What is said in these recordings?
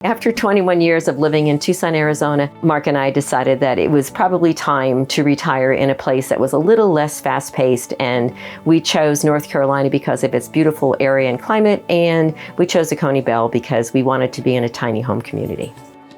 After 21 years of living in Tucson, Arizona, Mark and I decided that it was probably time to retire in a place that was a little less fast-paced, and we chose North Carolina because of its beautiful area and climate, and we chose Acony Bell because we wanted to be in a tiny home community.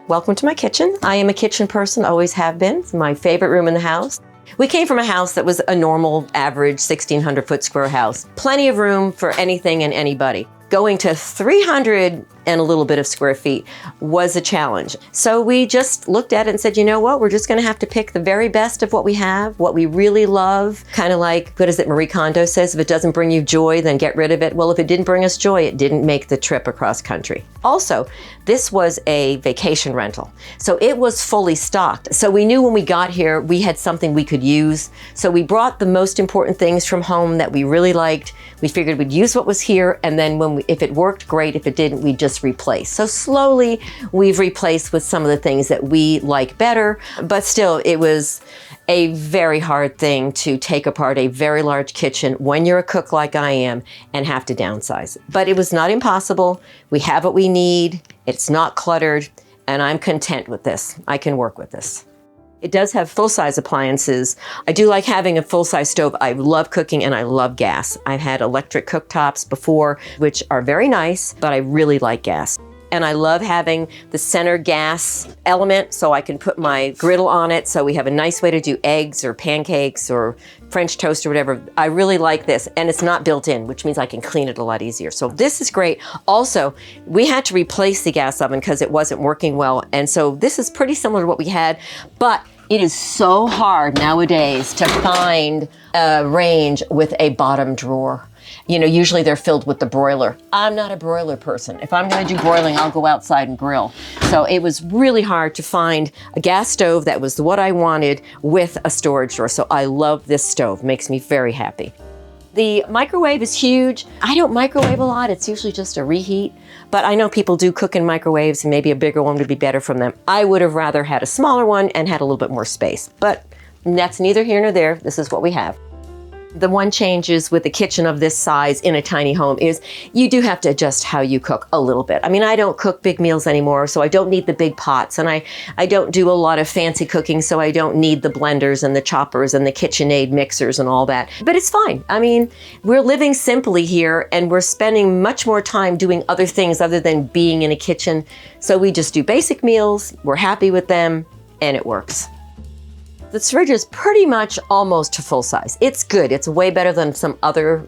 Welcome to my kitchen. I am a kitchen person, always have been. It's my favorite room in the house. We came from a house that was a normal, average 1,600-foot square house. Plenty of room for anything and anybody. Going to 300 and a little bit of square feet was a challenge. So we just looked at it and said, you know what, we're just gonna have to pick the very best of what we have, what we really love. Kind of like, what is it, Marie Kondo says, if it doesn't bring you joy, then get rid of it. Well, if it didn't bring us joy, it didn't make the trip across country. Also, this was a vacation rental, so it was fully stocked. So we knew when we got here, we had something we could use. So we brought the most important things from home that we really liked. We figured we'd use what was here, and then if it worked, great. If it didn't, we'd just replace. So slowly we've replaced with some of the things that we like better, but still it was a very hard thing to take apart a very large kitchen when you're a cook like I am and have to downsize. But it was not impossible. We have what we need. It's not cluttered, and I'm content with this. I can work with this. It does have full-size appliances. I do like having a full-size stove. I love cooking and I love gas. I've had electric cooktops before, which are very nice, but I really like gas. And I love having the center gas element so I can put my griddle on it, so we have a nice way to do eggs or pancakes or French toast or whatever. I really like this, and it's not built in, which means I can clean it a lot easier. So this is great. Also, we had to replace the gas oven because it wasn't working well, and so this is pretty similar to what we had, but it is so hard nowadays to find a range with a bottom drawer. You know, usually they're filled with the broiler. I'm not a broiler person. If I'm gonna do broiling, I'll go outside and grill. So it was really hard to find a gas stove that was what I wanted with a storage drawer. So I love this stove, makes me very happy. The microwave is huge. I don't microwave a lot, it's usually just a reheat, but I know people do cook in microwaves and maybe a bigger one would be better from them. I would have rather had a smaller one and had a little bit more space, but that's neither here nor there. This is what we have. The one changes with the kitchen of this size in a tiny home is you do have to adjust how you cook a little bit. I mean, I don't cook big meals anymore, so I don't need the big pots, and I don't do a lot of fancy cooking, so I don't need the blenders and the choppers and the KitchenAid mixers and all that. But it's fine. I mean, we're living simply here, and we're spending much more time doing other things other than being in a kitchen. So we just do basic meals, we're happy with them, and it works. The fridge is pretty much almost to full size. It's good. It's way better than some other,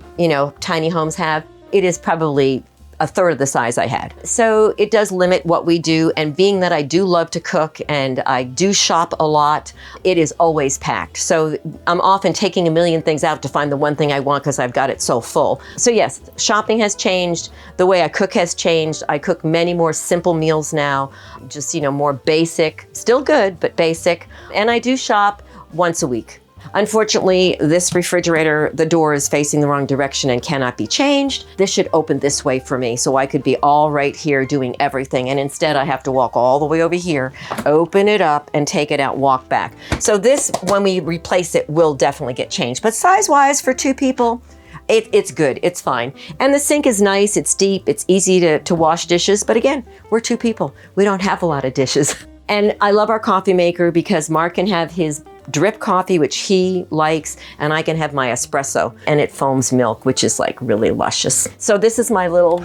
tiny homes have. It is probably a third of the size I had. So it does limit what we do, and being that I do love to cook and I do shop a lot, it is always packed. So I'm often taking a million things out to find the one thing I want because I've got it so full. So yes, shopping has changed. The way I cook has changed. I cook many more simple meals now, just, more basic, still good, but basic. And I do shop once a week. Unfortunately, this refrigerator, the door is facing the wrong direction and cannot be changed. This should open this way for me so I could be all right here doing everything. And instead I have to walk all the way over here, open it up and take it out, walk back. So this, when we replace it, will definitely get changed. But size-wise for two people, it's good, it's fine. And the sink is nice, it's deep, it's easy to wash dishes. But again, we're two people. We don't have a lot of dishes. And I love our coffee maker because Mark can have his drip coffee, which he likes, and I can have my espresso, and it foams milk, which is like really luscious. So this is my little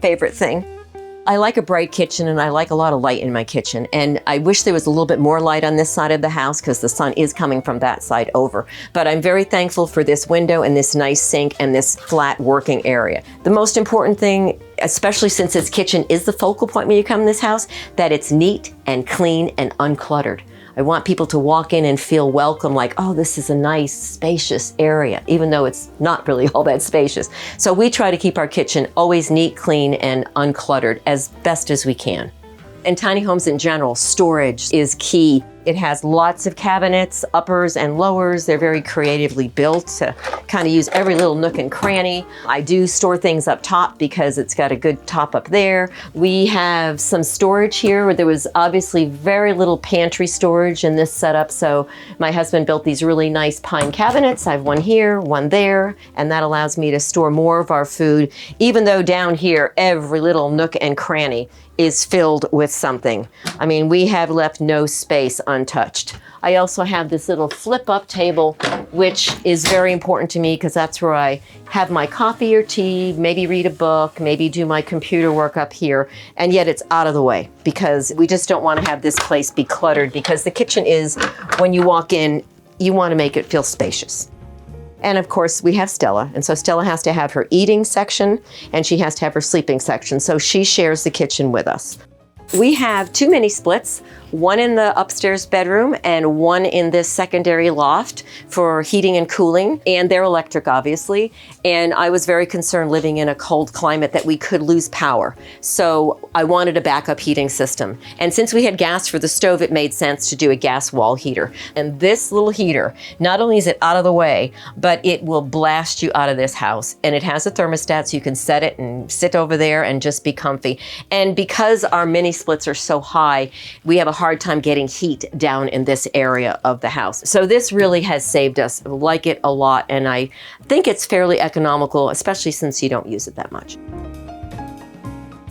favorite thing. I like a bright kitchen, and I like a lot of light in my kitchen, and I wish there was a little bit more light on this side of the house because the sun is coming from that side over. But I'm very thankful for this window and this nice sink and this flat working area. The most important thing, especially since this kitchen is the focal point when you come in this house, that it's neat and clean and uncluttered. I want people to walk in and feel welcome, like, oh, this is a nice, spacious area, even though it's not really all that spacious. So we try to keep our kitchen always neat, clean, and uncluttered as best as we can. In tiny homes in general, storage is key. It has lots of cabinets, uppers and lowers. They're very creatively built to kind of use every little nook and cranny. I do store things up top because it's got a good top up there. We have some storage here where there was obviously very little pantry storage in this setup. So my husband built these really nice pine cabinets. I have one here, one there, and that allows me to store more of our food, even though down here, every little nook and cranny is filled with something. I mean, we have left no space untouched. I also have this little flip-up table, which is very important to me because that's where I have my coffee or tea, maybe read a book, maybe do my computer work up here, and yet it's out of the way because we just don't want to have this place be cluttered, because the kitchen is, when you walk in, you want to make it feel spacious. And of course, we have Stella, and so Stella has to have her eating section and she has to have her sleeping section, so she shares the kitchen with us. We have 2 mini splits, one in the upstairs bedroom and one in this secondary loft for heating and cooling, and they're electric, obviously. And I was very concerned living in a cold climate that we could lose power. So I wanted a backup heating system. And since we had gas for the stove, it made sense to do a gas wall heater. And this little heater, not only is it out of the way, but it will blast you out of this house. And it has a thermostat, so you can set it and sit over there and just be comfy. And because our mini splits are so high, we have a hard time getting heat down in this area of the house. So this really has saved us. I like it a lot, and I think it's fairly economical, especially since you don't use it that much.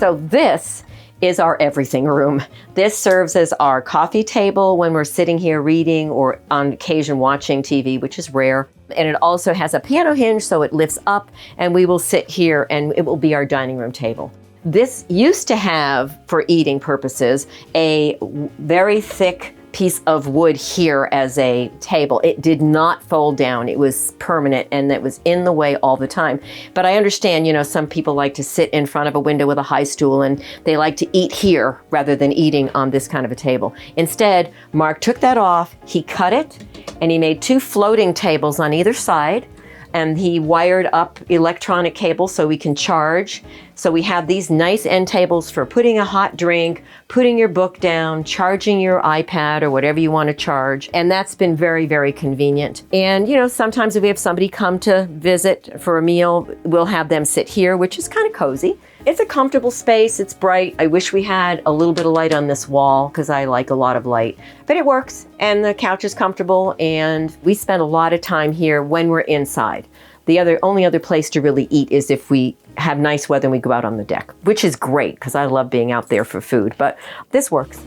So this is our everything room. This serves as our coffee table when we're sitting here reading or on occasion watching TV, which is rare. And it also has a piano hinge, so it lifts up, and we will sit here and it will be our dining room table. This used to have, for eating purposes, a very thick piece of wood here as a table. It did not fold down. It was permanent and it was in the way all the time. But I understand, you know, some people like to sit in front of a window with a high stool and they like to eat here rather than eating on this kind of a table. Instead, Mark took that off, he cut it, and he made 2 floating tables on either side. And he wired up electronic cables so we can charge. So we have these nice end tables for putting a hot drink, putting your book down, charging your iPad or whatever you want to charge. And that's been very, very convenient. And, you know, sometimes if we have somebody come to visit for a meal, we'll have them sit here, which is kind of cozy. It's a comfortable space. It's bright. I wish we had a little bit of light on this wall because I like a lot of light, but it works. And the couch is comfortable, and we spend a lot of time here when we're inside. The only other place to really eat is if we have nice weather and we go out on the deck, which is great because I love being out there for food, but this works.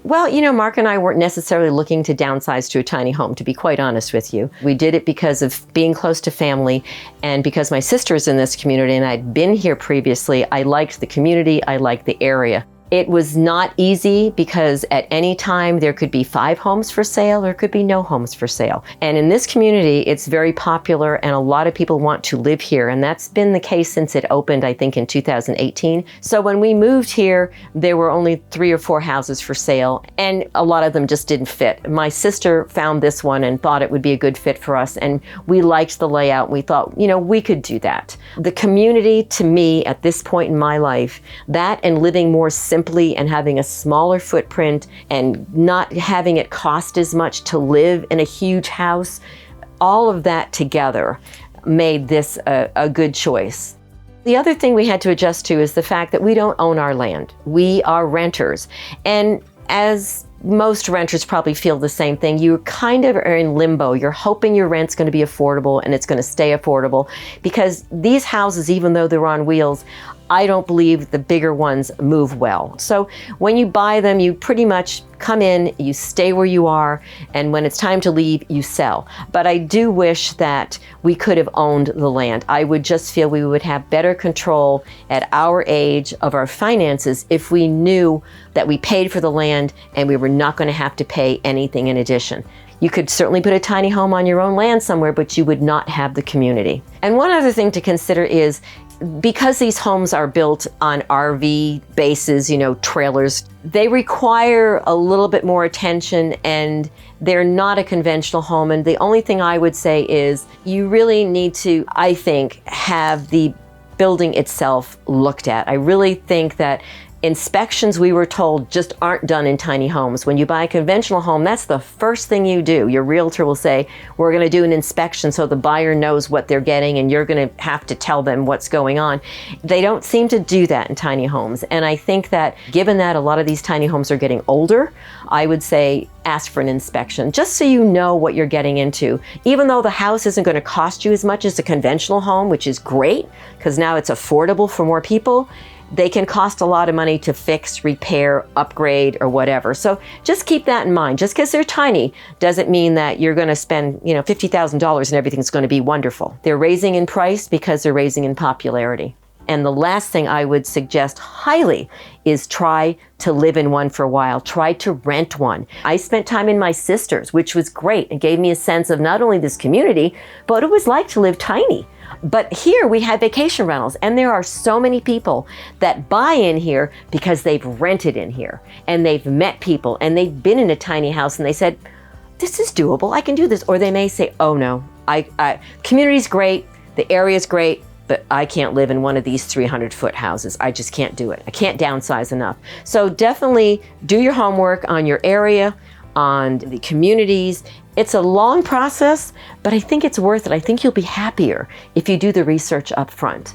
Well, you know, Mark and I weren't necessarily looking to downsize to a tiny home, to be quite honest with you. We did it because of being close to family and because my sister is in this community and I'd been here previously. I liked the community, I liked the area. It was not easy because at any time there could be 5 homes for sale or could be no homes for sale. And in this community, it's very popular and a lot of people want to live here. And that's been the case since it opened, I think, in 2018. So when we moved here, there were only 3 or 4 houses for sale and a lot of them just didn't fit. My sister found this one and thought it would be a good fit for us. And we liked the layout. And we thought, you know, we could do that. The community, to me, at this point in my life, that and living more simply and having a smaller footprint and not having it cost as much to live in a huge house, all of that together made this a good choice. The other thing we had to adjust to is the fact that we don't own our land. We are renters. And as most renters probably feel the same thing, you kind of are in limbo. You're hoping your rent's going to be affordable and it's going to stay affordable because these houses, even though they're on wheels, I don't believe the bigger ones move well. So when you buy them, you pretty much come in, you stay where you are, and when it's time to leave, you sell. But I do wish that we could have owned the land. I would just feel we would have better control at our age of our finances if we knew that we paid for the land and we were not going to have to pay anything in addition. You could certainly put a tiny home on your own land somewhere, but you would not have the community. And one other thing to consider is, because these homes are built on RV bases, you know, trailers, they require a little bit more attention and they're not a conventional home. And the only thing I would say is you really need to, I think, have the building itself looked at. I really think that inspections, we were told, just aren't done in tiny homes. When you buy a conventional home, that's the first thing you do. Your realtor will say, we're going to do an inspection so the buyer knows what they're getting and you're going to have to tell them what's going on. They don't seem to do that in tiny homes. And I think that given that a lot of these tiny homes are getting older, I would say ask for an inspection just so you know what you're getting into. Even though the house isn't going to cost you as much as a conventional home, which is great because now it's affordable for more people, they can cost a lot of money to fix, repair, upgrade, or whatever. So just keep that in mind. Just because they're tiny doesn't mean that you're going to spend, $50,000 and everything's going to be wonderful. They're raising in price because they're raising in popularity. And the last thing I would suggest highly is try to live in one for a while. Try to rent one. I spent time in my sister's, which was great. It gave me a sense of not only this community, but what it was like to live tiny. But here we have vacation rentals, and there are so many people that buy in here because they've rented in here and they've met people and they've been in a tiny house and they said, this is doable, I can do this. Or they may say, oh no, community's great, the area's great, but I can't live in one of these 300-foot houses. I just can't do it. I can't downsize enough. So definitely do your homework on your area, on the communities. It's a long process, but I think it's worth it. I think you'll be happier if you do the research up front.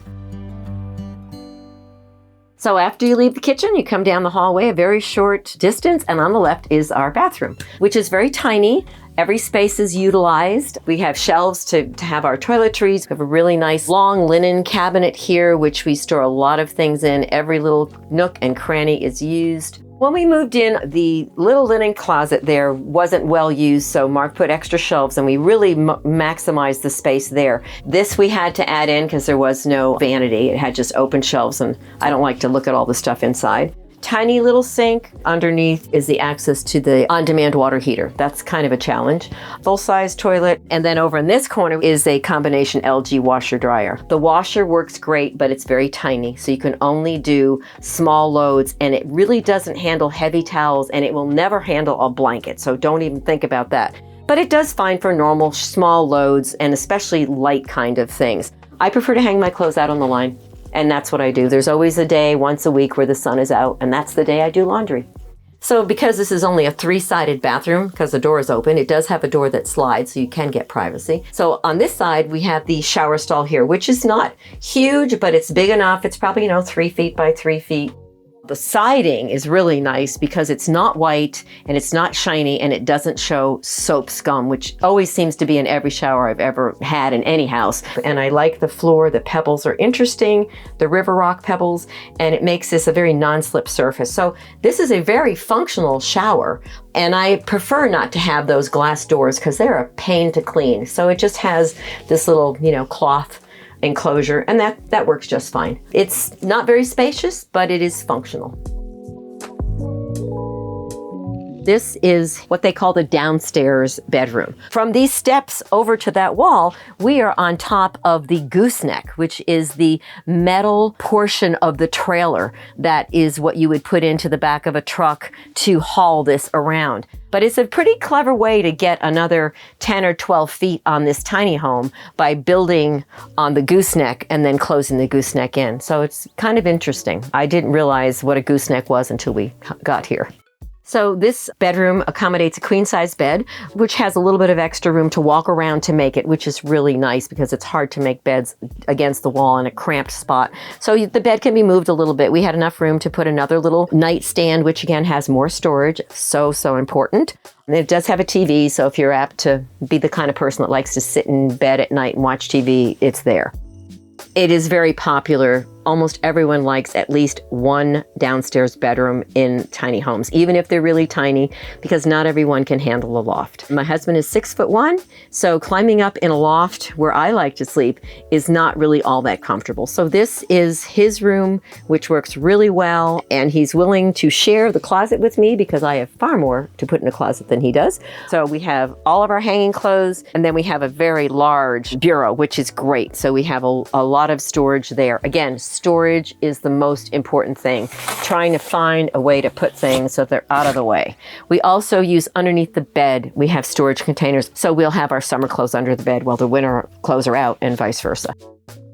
So after you leave the kitchen, you come down the hallway a very short distance, and on the left is our bathroom, which is very tiny. Every space is utilized. We have shelves to have our toiletries. We have a really nice long linen cabinet here, which we store a lot of things in. Every little nook and cranny is used. When we moved in, the little linen closet there wasn't well used, so Mark put extra shelves and we really maximized the space there. This we had to add in because there was no vanity. It had just open shelves, and I don't like to look at all the stuff inside. Tiny little sink. Underneath is the access to the on-demand water heater. That's kind of a challenge. Full-size toilet. And then over in this corner is a combination LG washer dryer. The washer works great, but it's very tiny. So you can only do small loads, and it really doesn't handle heavy towels, and it will never handle a blanket. So don't even think about that. But it does fine for normal small loads and especially light kind of things. I prefer to hang my clothes out on the line. And that's what I do. There's always a day once a week where the sun is out, and that's the day I do laundry. So because this is only a 3-sided bathroom, because the door is open, it does have a door that slides so you can get privacy. So on this side, we have the shower stall here, which is not huge, but it's big enough. It's probably, 3 feet by 3 feet. The siding is really nice because it's not white and it's not shiny and it doesn't show soap scum, which always seems to be in every shower I've ever had in any house. And I like the floor. The pebbles are interesting, the river rock pebbles, and it makes this a very non-slip surface. So this is a very functional shower, and I prefer not to have those glass doors because they're a pain to clean. So it just has this little, cloth enclosure, and that works just fine. It's not very spacious, but it is functional. This is what they call the downstairs bedroom. From these steps over to that wall, we are on top of the gooseneck, which is the metal portion of the trailer. That is what you would put into the back of a truck to haul this around. But it's a pretty clever way to get another 10 or 12 feet on this tiny home by building on the gooseneck and then closing the gooseneck in. So it's kind of interesting. I didn't realize what a gooseneck was until we got here. So this bedroom accommodates a queen-size bed, which has a little bit of extra room to walk around to make it, which is really nice because it's hard to make beds against the wall in a cramped spot. So the bed can be moved a little bit. We had enough room to put another little nightstand, which again has more storage. So important. And it does have a TV, so if you're apt to be the kind of person that likes to sit in bed at night and watch TV, it's there. It is very popular. Almost everyone likes at least one downstairs bedroom in tiny homes, even if they're really tiny, because not everyone can handle a loft. My husband is 6'1", so climbing up in a loft where I like to sleep is not really all that comfortable. So this is his room, which works really well, and he's willing to share the closet with me because I have far more to put in a closet than he does. So we have all of our hanging clothes, and then we have a very large bureau, which is great. So we have a lot of storage there. Again, storage is the most important thing. Trying to find a way to put things so they're out of the way. We also use underneath the bed, we have storage containers. So we'll have our summer clothes under the bed while the winter clothes are out and vice versa.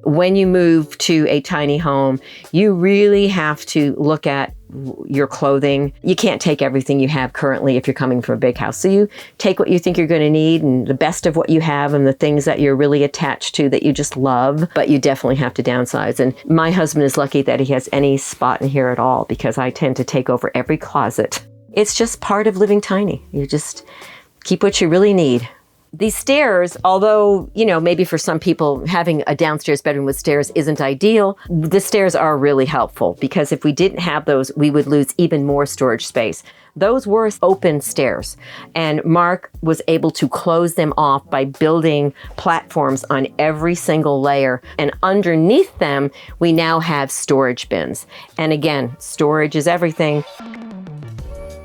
When you move to a tiny home, you really have to look at your clothing. You can't take everything you have currently if you're coming from a big house. So you take what you think you're going to need and the best of what you have and the things that you're really attached to that you just love, but you definitely have to downsize. And my husband is lucky that he has any spot in here at all because I tend to take over every closet. It's just part of living tiny. You just keep what you really need. These stairs, although, maybe for some people having a downstairs bedroom with stairs isn't ideal, the stairs are really helpful because if we didn't have those, we would lose even more storage space. Those were open stairs, and Mark was able to close them off by building platforms on every single layer. And underneath them, we now have storage bins. And again, storage is everything.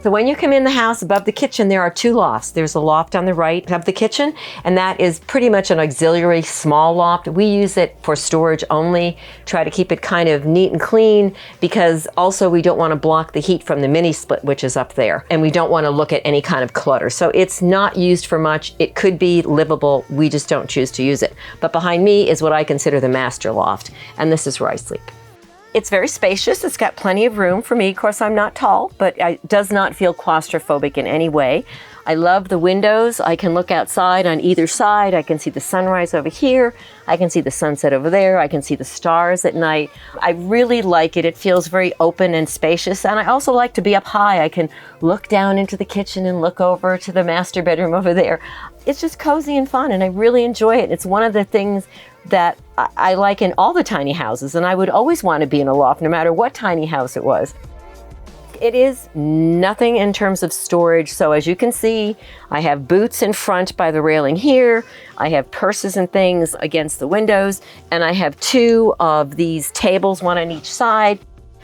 So when you come in the house, above the kitchen, there are two lofts. There's a loft on the right of the kitchen, and that is pretty much an auxiliary small loft. We use it for storage only, try to keep it kind of neat and clean, because also we don't want to block the heat from the mini split, which is up there. And we don't want to look at any kind of clutter. So it's not used for much. It could be livable. We just don't choose to use it. But behind me is what I consider the master loft, and this is where I sleep. It's very spacious. It's got plenty of room for me. Of course, I'm not tall, but it does not feel claustrophobic in any way. I love the windows. I can look outside on either side. I can see the sunrise over here. I can see the sunset over there. I can see the stars at night. I really like it. It feels very open and spacious. And I also like to be up high. I can look down into the kitchen and look over to the master bedroom over there. It's just cozy and fun, and I really enjoy it. It's one of the things that I like in all the tiny houses, and I would always want to be in a loft no matter what tiny house it was. It is nothing in terms of storage. So as you can see, I have boots in front by the railing here. I have purses and things against the windows, and I have two of these tables, one on each side.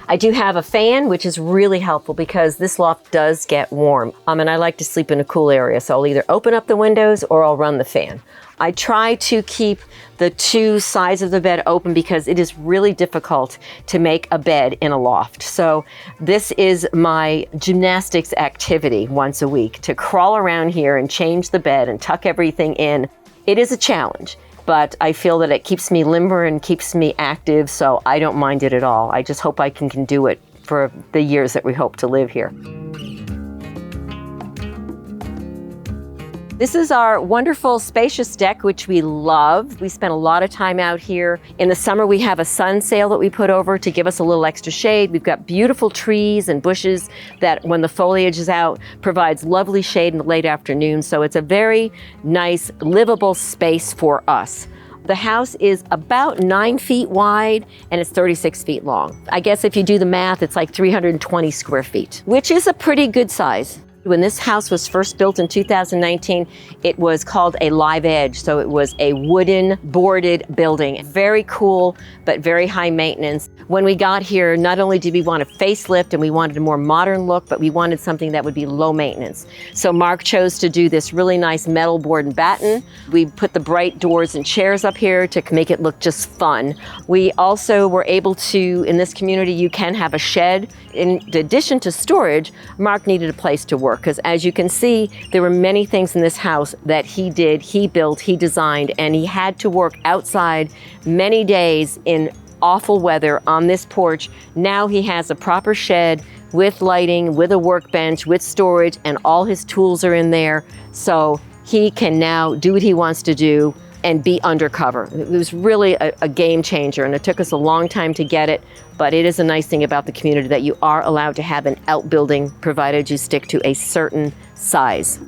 I do have a fan, which is really helpful because this loft does get warm. And I like to sleep in a cool area, so I'll either open up the windows or I'll run the fan. I try to keep the two sides of the bed open because it is really difficult to make a bed in a loft. So this is my gymnastics activity once a week, to crawl around here and change the bed and tuck everything in. It is a challenge, but I feel that it keeps me limber and keeps me active, so I don't mind it at all. I just hope I can do it for the years that we hope to live here. This is our wonderful spacious deck, which we love. We spend a lot of time out here. In the summer, we have a sun sail that we put over to give us a little extra shade. We've got beautiful trees and bushes that, when the foliage is out, provides lovely shade in the late afternoon. So it's a very nice, livable space for us. The house is about 9 feet wide and it's 36 feet long. I guess if you do the math, it's like 320 square feet, which is a pretty good size. When this house was first built in 2019, it was called a live edge. So it was a wooden boarded building. Very cool, but very high maintenance. When we got here, not only did we want a facelift and we wanted a more modern look, but we wanted something that would be low maintenance. So Mark chose to do this really nice metal board and batten. We put the bright doors and chairs up here to make it look just fun. We also were able to, in this community, you can have a shed. In addition to storage, Mark needed a place to work, because as you can see, there were many things in this house that he did, he built, he designed, and he had to work outside many days in awful weather on this porch. Now he has a proper shed with lighting, with a workbench, with storage, and all his tools are in there. So he can now do what he wants to do and be undercover. It was really a game changer, and it took us a long time to get it, but it is a nice thing about the community that you are allowed to have an outbuilding provided you stick to a certain size.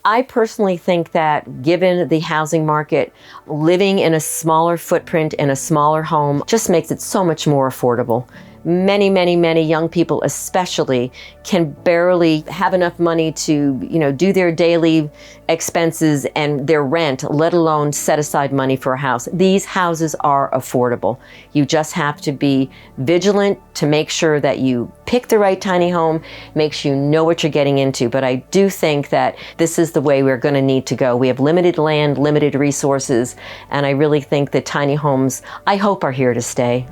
I personally think that given the housing market, living in a smaller footprint in a smaller home just makes it so much more affordable. Many, many, many young people especially can barely have enough money to, do their daily expenses and their rent, let alone set aside money for a house. These houses are affordable. You just have to be vigilant to make sure that you pick the right tiny home, make sure you know what you're getting into. But I do think that this is the way we're going to need to go. We have limited land, limited resources, and I really think that tiny homes, I hope, are here to stay.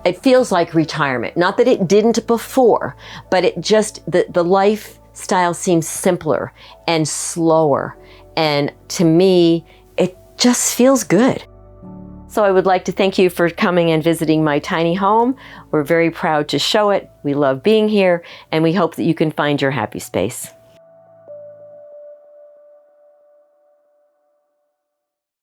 It feels like retirement. Not that it didn't before, but it just, the lifestyle seems simpler and slower. And to me, it just feels good. So I would like to thank you for coming and visiting my tiny home. We're very proud to show it. We love being here, and we hope that you can find your happy space.